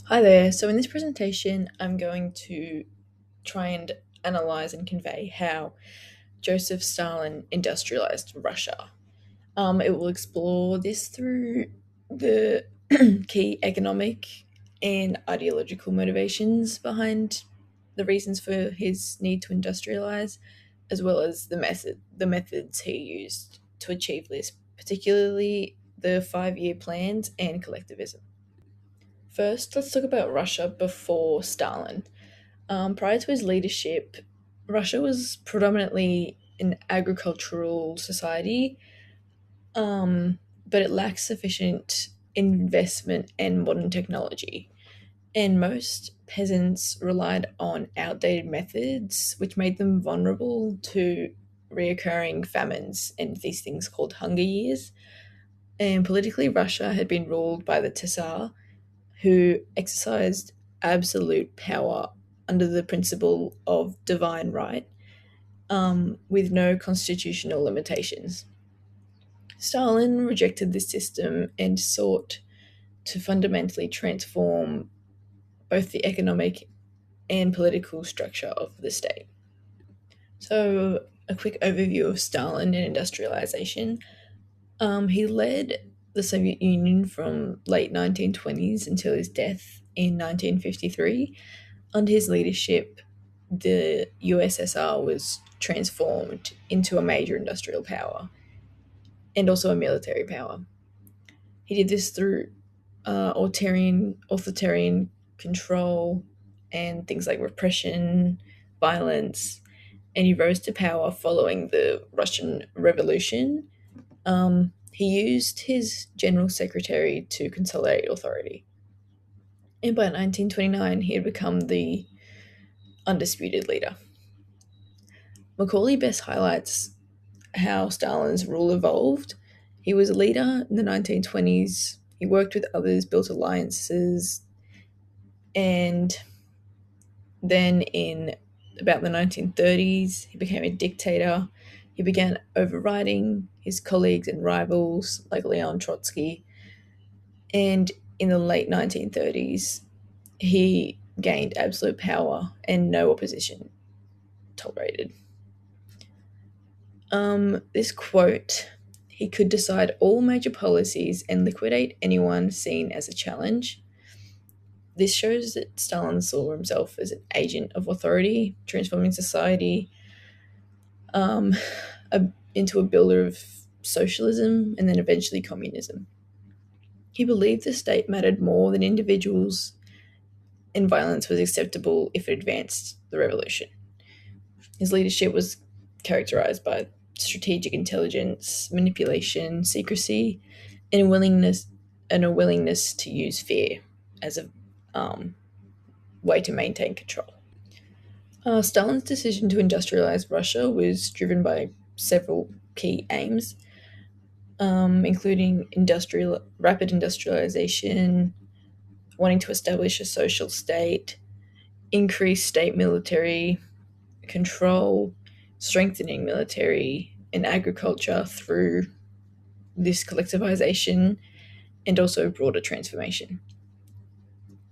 Hi there. So, in this presentation, I'm going to try and analyze and convey how Joseph Stalin industrialized Russia. It will explore this through the key economic and ideological motivations behind the reasons for his need to industrialize, as well as the methods he used to achieve this, particularly the 5-year plans and collectivism. First, let's talk about Russia before Stalin. Prior to his leadership, Russia was predominantly an agricultural society, but it lacked sufficient investment and modern technology. And most peasants relied on outdated methods, which made them vulnerable to reoccurring famines and these things called hunger years. And politically, Russia had been ruled by the Tsar, who exercised absolute power under the principle of divine right, with no constitutional limitations. Stalin rejected this system and sought to fundamentally transform both the economic and political structure of the state. So, a quick overview of Stalin and industrialization. He led the Soviet Union from late 1920s until his death in 1953. Under his leadership, the USSR was transformed into a major industrial power and also a military power. He did this through authoritarian control and things like repression, violence, and he rose to power following the Russian Revolution. He used his general secretary to consolidate authority. And by 1929, he had become the undisputed leader. Macaulay best highlights how Stalin's rule evolved. He was a leader in the 1920s. He worked with others, built alliances, and then in about the 1930s, he became a dictator. He began overriding his colleagues and rivals like Leon Trotsky. And in the late 1930s, he gained absolute power and no opposition tolerated. This quote, he could decide all major policies and liquidate anyone seen as a challenge. This shows that Stalin saw himself as an agent of authority, transforming society um, into a builder of socialism and then eventually communism. He believed the state mattered more than individuals, and violence was acceptable if it advanced the revolution. His leadership was characterized by strategic intelligence, manipulation, secrecy, and a willingness to use fear as a um, way to maintain control. Stalin's decision to industrialize Russia was driven by several key aims, including rapid industrialization, wanting to establish a social state, increase state military control, strengthening military and agriculture through this collectivization, and also broader transformation.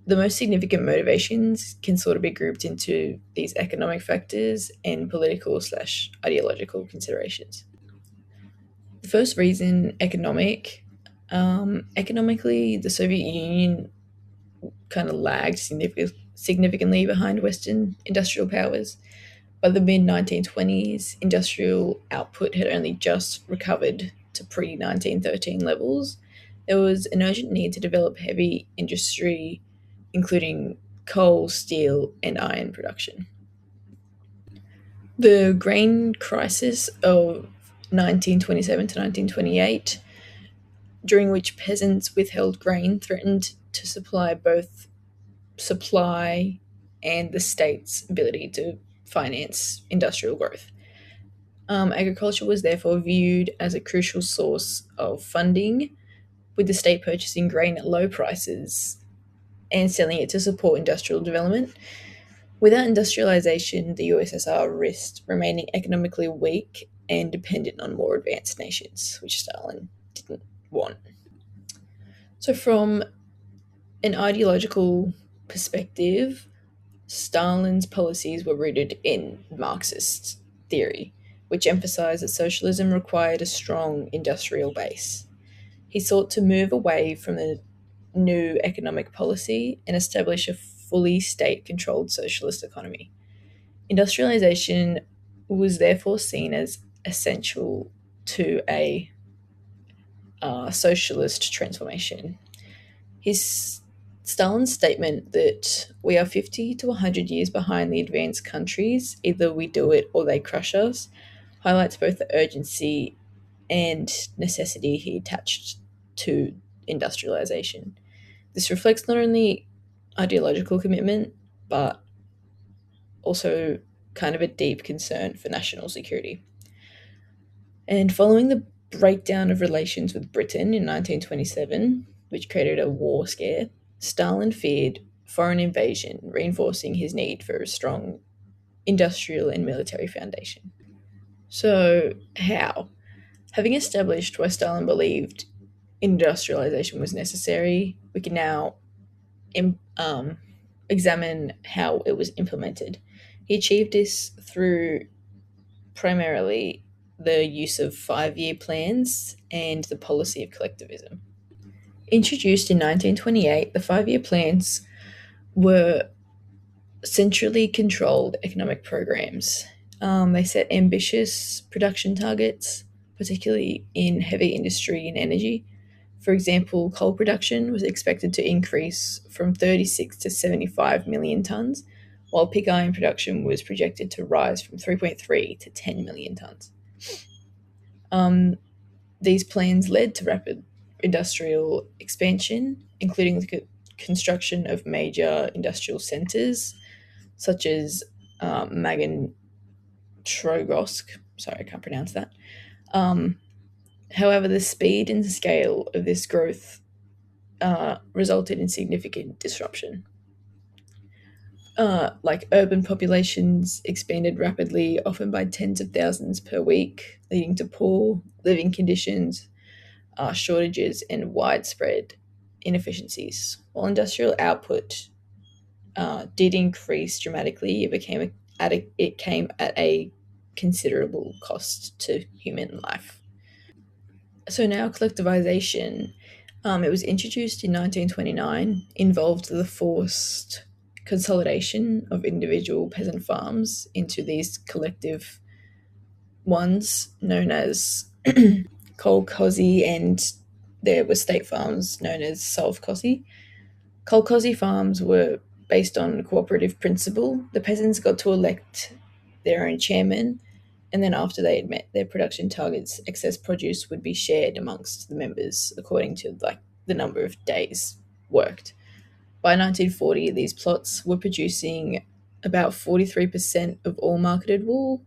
The most significant motivations can sort of be grouped into these economic factors and political/ideological considerations. The first reason, economic. Economically, the Soviet Union kind of lagged significantly behind Western industrial powers. By the mid 1920s, industrial output had only just recovered to pre 1913 levels. There was an urgent need to develop heavy industry, including coal, steel, and iron production. The grain crisis of 1927 to 1928, during which peasants withheld grain, threatened to supply and the state's ability to finance industrial growth. Agriculture was therefore viewed as a crucial source of funding, with the state purchasing grain at low prices and selling it to support industrial development. Without industrialization, the USSR risked remaining economically weak and dependent on more advanced nations, which Stalin didn't want. So, from An ideological perspective, Stalin's policies were rooted in Marxist theory, which emphasized that socialism required a strong industrial base. He sought to move away from the new economic policy and establish a fully state controlled socialist economy. Industrialization was therefore seen as essential to a socialist transformation. His Stalin's statement that we are 50 to 100 years behind the advanced countries, either we do it or they crush us, highlights both the urgency and necessity he attached to industrialization. This reflects not only ideological commitment, but also kind of a deep concern for national security. And following the breakdown of relations with Britain in 1927, which created a war scare, Stalin feared foreign invasion, reinforcing his need for a strong industrial and military foundation. So, how? Having established why Stalin believed industrialization was necessary, we can now examine how it was implemented. He achieved this through primarily the use of 5 year plans and the policy of collectivism. Introduced in 1928, the 5 year plans were centrally controlled economic programs. They set ambitious production targets, particularly in heavy industry and energy. For example, coal production was expected to increase from 36 to 75 million tonnes, while pig iron production was projected to rise from 3.3 to 10 million tonnes. These plans led to rapid industrial expansion, including the construction of major industrial centres such as Magan Trogosk. Sorry, I can't pronounce that. However, the speed and scale of this growth resulted in significant disruption. Like urban populations expanded rapidly, often by tens of thousands per week, leading to poor living conditions, shortages, and widespread inefficiencies. While industrial output did increase dramatically, it came at a considerable cost to human life. So now collectivization, it was introduced in 1929, involved the forced consolidation of individual peasant farms into these collective ones known as kolkhozy, and there were state farms known as sovkhozy. Kolkhozy farms were based on a cooperative principle. The peasants got to elect their own chairman, and then after they had met their production targets, excess produce would be shared amongst the members according to like the number of days worked. By 1940, these plots were producing about 43% of all marketed wool,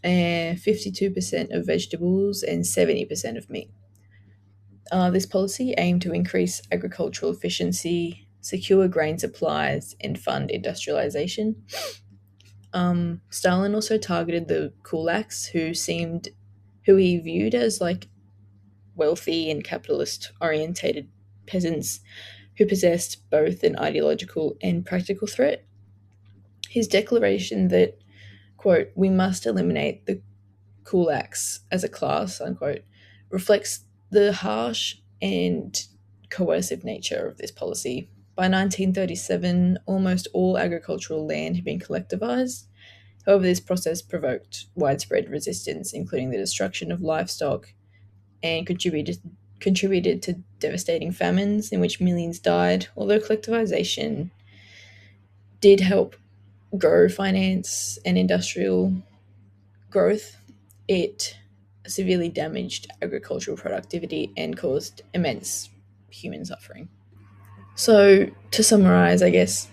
and 52% of vegetables, and 70% of meat. This policy aimed to increase agricultural efficiency, secure grain supplies, and fund industrialization. Stalin also targeted the kulaks, who he viewed as like wealthy and capitalist orientated peasants who possessed both an ideological and practical threat. His declaration that, quote, we must eliminate the kulaks as a class, unquote, reflects the harsh and coercive nature of this policy. By 1937, almost all agricultural land had been collectivized. However, this process provoked widespread resistance, including the destruction of livestock, and contributed to devastating famines in which millions died. Although collectivization did help grow finance and industrial growth, it severely damaged agricultural productivity and caused immense human suffering. So, to summarize, I guess,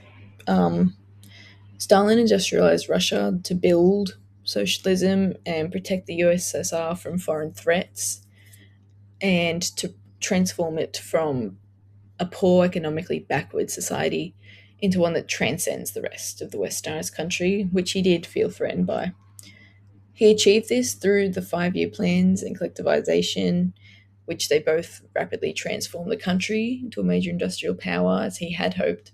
Stalin industrialized Russia to build socialism and protect the USSR from foreign threats, and to transform it from a poor, economically backward society into one that transcends the rest of the westernized country, which he did feel threatened by. He achieved this through the 5 year plans and collectivization, which they both rapidly transformed the country into a major industrial power as he had hoped.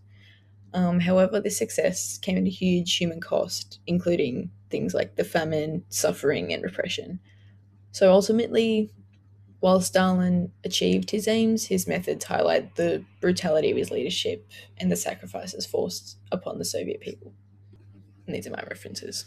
However, this success came at a huge human cost, including things like the famine, suffering, and repression. So ultimately, while Stalin achieved his aims, his methods highlight the brutality of his leadership and the sacrifices forced upon the Soviet people. And these are my references.